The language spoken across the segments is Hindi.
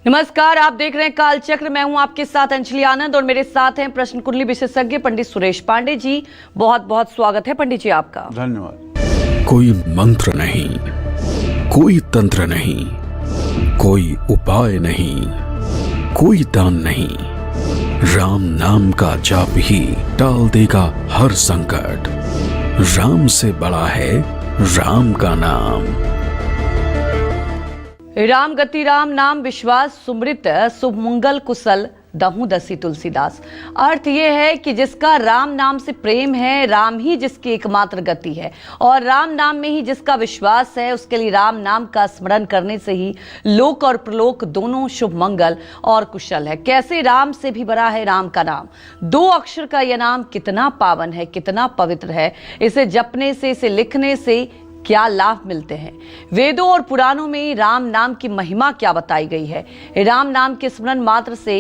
नमस्कार, आप देख रहे हैं काल चक्र। मैं हूं आपके साथ अंजलि आनंद और मेरे साथ हैं प्रश्न कुंडली विशेषज्ञ पंडित सुरेश पांडे जी। बहुत बहुत स्वागत है पंडित जी आपका। धन्यवाद। कोई मंत्र नहीं, कोई तंत्र नहीं, कोई उपाय नहीं, कोई दान नहीं, राम नाम का जाप ही टाल देगा हर संकट। राम से बड़ा है राम का नाम। राम गति राम नाम विश्वास सुमृत शुभ मंगल कुशल दहु दसी तुलसीदास। अर्थ यह है कि जिसका राम नाम से प्रेम है, राम ही जिसकी एकमात्र गति है और राम नाम में ही जिसका विश्वास है, उसके लिए राम नाम का स्मरण करने से ही लोक और प्रलोक दोनों शुभ मंगल और कुशल है। कैसे राम से भी बड़ा है राम का नाम। 2 अक्षर का यह नाम कितना पावन है, कितना पवित्र है। इसे जपने से, इसे लिखने से क्या लाभ मिलते हैं। वेदों और पुराणों में राम नाम की महिमा क्या बताई गई है। राम नाम के स्मरण मात्र से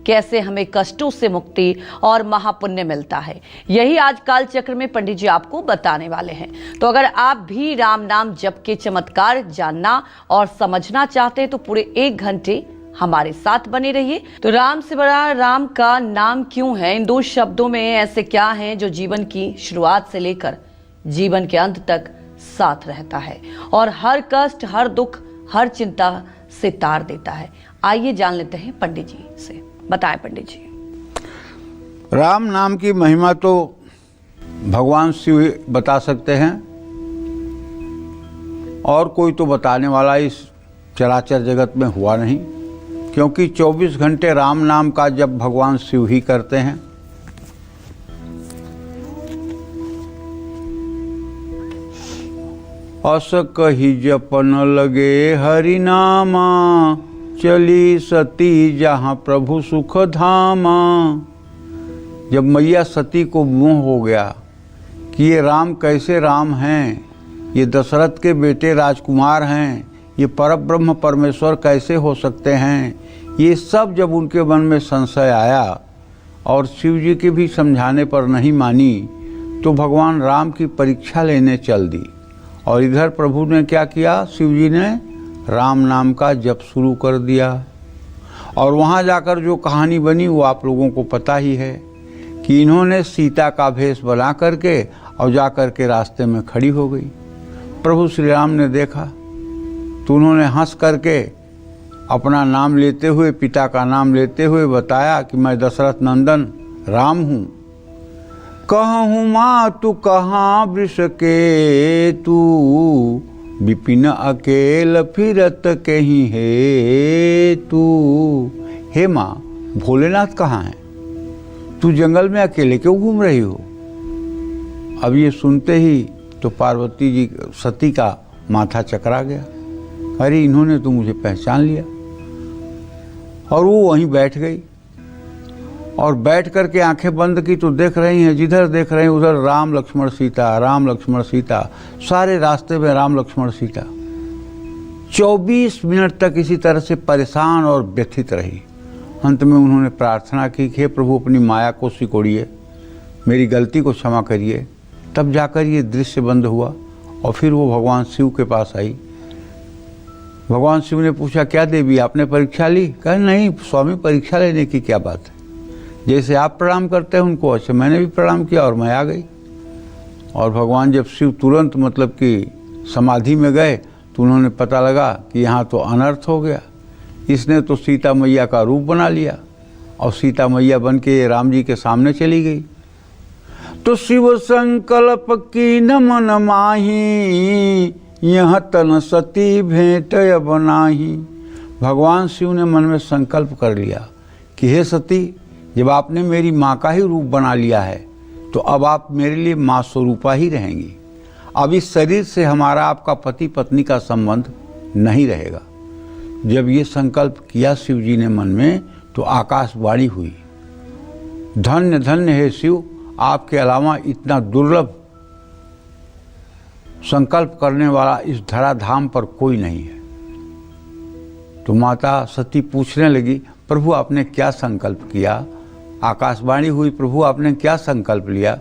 कैसे हमें कष्टों से मुक्ति और महापुण्य मिलता है, यही आज काल चक्र में पंडित जी आपको बताने वाले हैं। तो अगर आप भी राम नाम जप के चमत्कार जानना और समझना चाहते हैं तो पूरे 1 घंटे हमारे साथ बने रहिए। तो राम से बड़ा राम का नाम क्यों है, इन 2 शब्दों में ऐसे क्या है जो जीवन की शुरुआत से लेकर जीवन के अंत तक साथ रहता है और हर कष्ट, हर दुख, हर चिंता से तार देता है। आइए जान लेते हैं पंडित जी से। बताएं पंडित जी। राम नाम की महिमा तो भगवान शिव बता सकते हैं और कोई तो बताने वाला इस चराचर जगत में हुआ नहीं, क्योंकि 24 घंटे राम नाम का जब भगवान शिव ही करते हैं। अस कही जपन लगे हरि नामा, चली सती जहाँ प्रभु सुख धामा। जब मैया सती को मोह हो गया कि ये राम कैसे राम हैं, ये दशरथ के बेटे राजकुमार हैं, ये परब्रह्म परमेश्वर कैसे हो सकते हैं, ये सब जब उनके मन में संशय आया और शिव जी के भी समझाने पर नहीं मानी, तो भगवान राम की परीक्षा लेने चल दी। और इधर प्रभु ने क्या किया, शिव जी ने राम नाम का जप शुरू कर दिया। और वहाँ जाकर जो कहानी बनी वो आप लोगों को पता ही है कि इन्होंने सीता का भेष बना करके और जा कर के रास्ते में खड़ी हो गई। प्रभु श्री राम ने देखा तो उन्होंने हंस करके अपना नाम लेते हुए, पिता का नाम लेते हुए बताया कि मैं दशरथ नंदन राम हूँ। कहूँ माँ तू कहाँ वृष के तू, विपिन अकेल फिरत कहीं है तू। हे माँ, भोलेनाथ कहाँ हैं, तू जंगल में अकेले क्यों घूम रही हो। अब ये सुनते ही तो पार्वती जी सती का माथा चकरा गया। अरे इन्होंने तो मुझे पहचान लिया। और वो वहीं बैठ गई और बैठ करके आंखें बंद की तो देख रही हैं, जिधर देख रही हैं उधर राम लक्ष्मण सीता, राम लक्ष्मण सीता, सारे रास्ते में राम लक्ष्मण सीता। 24 मिनट तक इसी तरह से परेशान और व्यथित रही। अंत में उन्होंने प्रार्थना की कि हे प्रभु, अपनी माया को सिकोड़िए, मेरी गलती को क्षमा करिए। तब जाकर ये दृश्य बंद हुआ और फिर वो भगवान शिव के पास आई। भगवान शिव ने पूछा, क्या देवी आपने परीक्षा ली। कहा नहीं स्वामी, परीक्षा लेने की क्या बात है, जैसे आप प्रणाम करते हैं उनको ऐसे मैंने भी प्रणाम किया और मैं आ गई। और भगवान जब शिव तुरंत मतलब कि समाधि में गए तो उन्होंने पता लगा कि यहाँ तो अनर्थ हो गया, इसने तो सीता मैया का रूप बना लिया और सीता मैया बन के राम जी के सामने चली गई। तो शिव संकल्प की न मन माही, यह तन सती भेंट बनाही। भगवान शिव ने मन में संकल्प कर लिया कि हे सती, जब आपने मेरी माँ का ही रूप बना लिया है तो अब आप मेरे लिए माँ स्वरूपा ही रहेंगी। अब इस शरीर से हमारा आपका पति पत्नी का संबंध नहीं रहेगा। जब ये संकल्प किया शिव जी ने मन में तो आकाशवाणी हुई, धन्य धन्य है शिव, आपके अलावा इतना दुर्लभ संकल्प करने वाला इस धराधाम पर कोई नहीं है। तो माता सती पूछने लगी, प्रभु आपने क्या संकल्प किया। आकाशवाणी हुई, प्रभु आपने क्या संकल्प लिया।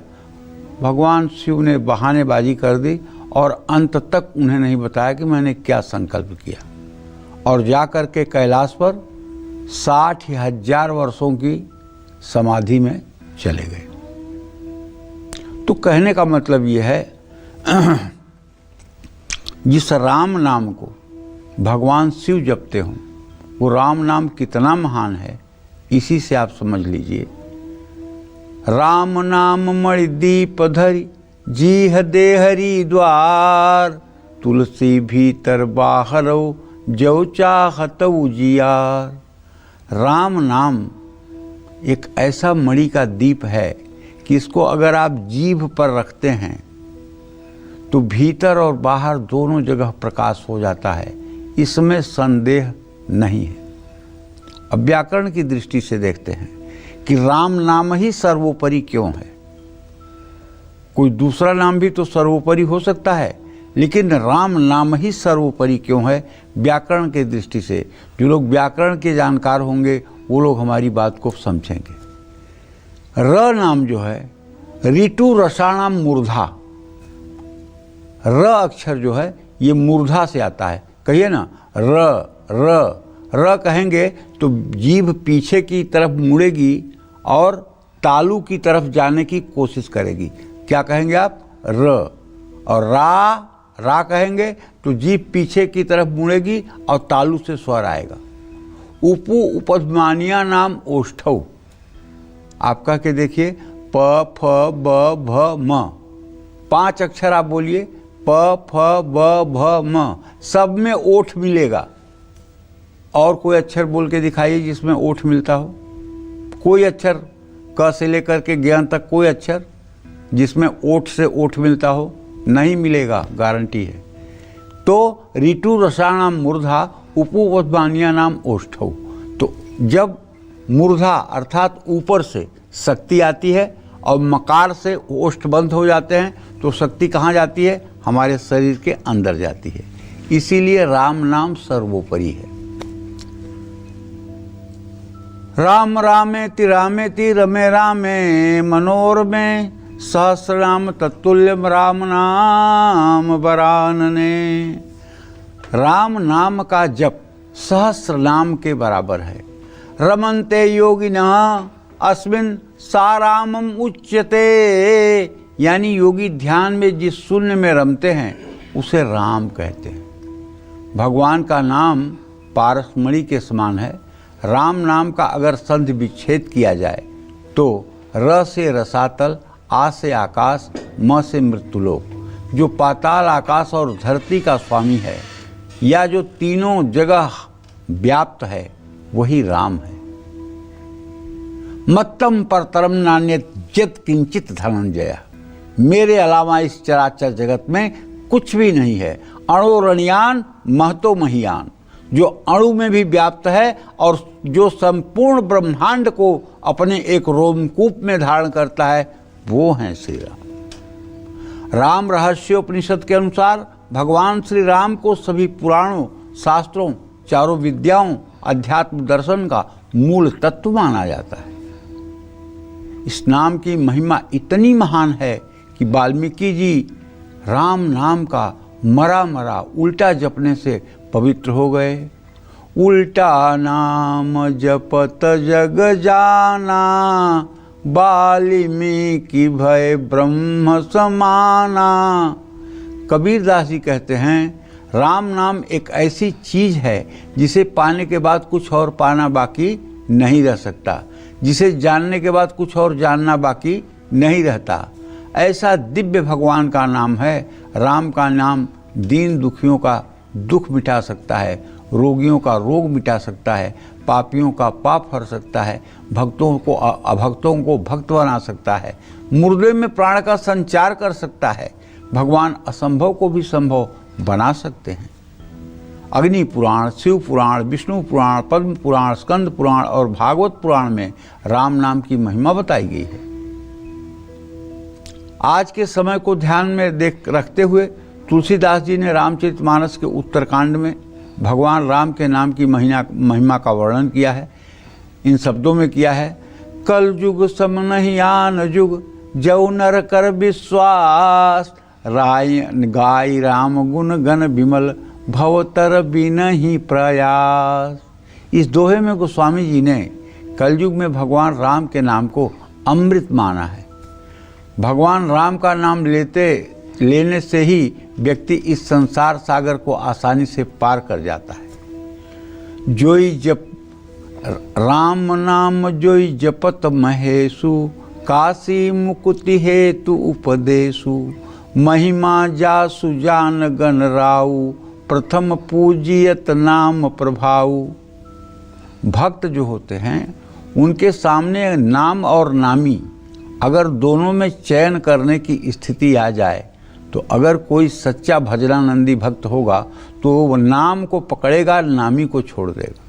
भगवान शिव ने बहानेबाजी कर दी और अंत तक उन्हें नहीं बताया कि मैंने क्या संकल्प किया। और जा कर के कैलाश पर 60,000 वर्षों की समाधि में चले गए। तो कहने का मतलब यह है जिस राम नाम को भगवान शिव जपते हों, वो राम नाम कितना महान है, इसी से आप समझ लीजिए। राम नाम मणि दीप धरि जीह दे हरि द्वार, तुलसी भीतर बाहरो जो चाहत उजियार। राम नाम एक ऐसा मणि का दीप है कि इसको अगर आप जीभ पर रखते हैं तो भीतर और बाहर दोनों जगह प्रकाश हो जाता है, इसमें संदेह नहीं है। अब व्याकरण की दृष्टि से देखते हैं कि राम नाम ही सर्वोपरि क्यों है। कोई दूसरा नाम भी तो सर्वोपरि हो सकता है, लेकिन राम नाम ही सर्वोपरि क्यों है। व्याकरण की दृष्टि से जो लोग व्याकरण के जानकार होंगे वो लोग हमारी बात को समझेंगे। र नाम जो है, ऋतु रसाणाम मूर्धा, र अक्षर जो है ये मूर्धा से आता है। कहिए ना र र र कहेंगे तो जीभ पीछे की तरफ मुड़ेगी और तालू की तरफ जाने की कोशिश करेगी। क्या कहेंगे आप? र। और रा कहेंगे तो जीभ पीछे की तरफ मुड़ेगी और तालू से स्वर आएगा। उपु उपध्मानिया नाम ओष्ठौ, आप कह के देखिए, प फ ब भ म, 5 अक्षर आप बोलिए, प फ ब भ म, सब में ओठ मिलेगा। और कोई अक्षर बोल के दिखाइए जिसमें ओठ मिलता हो। कोई अक्षर क से लेकर के ज्ञान तक कोई अक्षर जिसमें ओठ से ओठ मिलता हो, नहीं मिलेगा, गारंटी है। तो ऋतु रसाणाम मूर्धा उपवद्वानिया नाम ओष्ठौ। तो जब मूर्धा अर्थात ऊपर से शक्ति आती है और मकार से ओष्ठ बंद हो जाते हैं तो शक्ति कहाँ जाती है? हमारे शरीर के अंदर जाती है। इसीलिए राम नाम सर्वोपरि है। राम रामेति रामेति रमे रामे मनोरमे, सहस्रनाम तत्तुल्यम राम नाम वरानने। राम नाम का जप सहस्र नाम के बराबर है। रमन्ते योगिनः अस्मिन् सारामम उच्यते, यानी योगी ध्यान में जिस शून्य में रमते हैं उसे राम कहते हैं। भगवान का नाम पारसमणि के समान है। राम नाम का अगर संधि विच्छेद किया जाए तो र से रसातल, आ से आकाश, म से मृत्युलोक, जो पाताल आकाश और धरती का स्वामी है या जो तीनों जगह व्याप्त है, वही राम है। मत्तम परतरम नान्यत यत् किंचित धनंजय, मेरे अलावा इस चराचर जगत में कुछ भी नहीं है। अणोरणियान महतो महियान, जो अणु में भी व्याप्त है और जो संपूर्ण ब्रह्मांड को अपने एक रोमकूप में धारण करता है, वो है श्री राम। राम रहस्योपनिषद के अनुसार भगवान श्री राम को सभी पुराणों, शास्त्रों, चारों विद्याओं, अध्यात्म दर्शन का मूल तत्व माना जाता है। इस नाम की महिमा इतनी महान है कि वाल्मीकि जी राम नाम का मरा उल्टा जपने से पवित्र हो गए। उल्टा नाम जपत जग जाना, वाल्मीकि भय ब्रह्म समाना। कबीरदास जी कहते हैं राम नाम एक ऐसी चीज है जिसे पाने के बाद कुछ और पाना बाकी नहीं रह सकता, जिसे जानने के बाद कुछ और जानना बाकी नहीं रहता। ऐसा दिव्य भगवान का नाम है। राम का नाम दीन दुखियों का दुख मिटा सकता है, रोगियों का रोग मिटा सकता है, पापियों का पाप हर सकता है, भक्तों को अभक्तों को भक्त बना सकता है, मुर्दे में प्राण का संचार कर सकता है। भगवान असंभव को भी संभव बना सकते हैं। अग्नि पुराण, शिव पुराण, विष्णु पुराण, पद्म पुराण, स्कंद पुराण और भागवत पुराण में राम नाम की महिमा बताई गई है। आज के समय को ध्यान में रखते हुए तुलसीदास जी ने रामचरितमानस के उत्तरकांड में भगवान राम के नाम की महिमा का वर्णन किया है। इन शब्दों में किया है, कल युग सम नहीं आन युग, जौ नर कर विश्वास, राय गाय राम गुण गण विमल, भवतर बिनहि प्रयास। इस दोहे में गोस्वामी जी ने कलयुग में भगवान राम के नाम को अमृत माना है। भगवान राम का नाम लेने से ही व्यक्ति इस संसार सागर को आसानी से पार कर जाता है। जोई जप राम नाम जोई जपत महेशु, काशी मुकुति हेतु उपदेशु, महिमा जासु जान गण राउ, प्रथम पूजियत नाम प्रभाऊ। भक्त जो होते हैं उनके सामने नाम और नामी अगर दोनों में चयन करने की स्थिति आ जाए तो अगर कोई सच्चा भजनानंदी भक्त होगा तो वो नाम को पकड़ेगा, नामी को छोड़ देगा।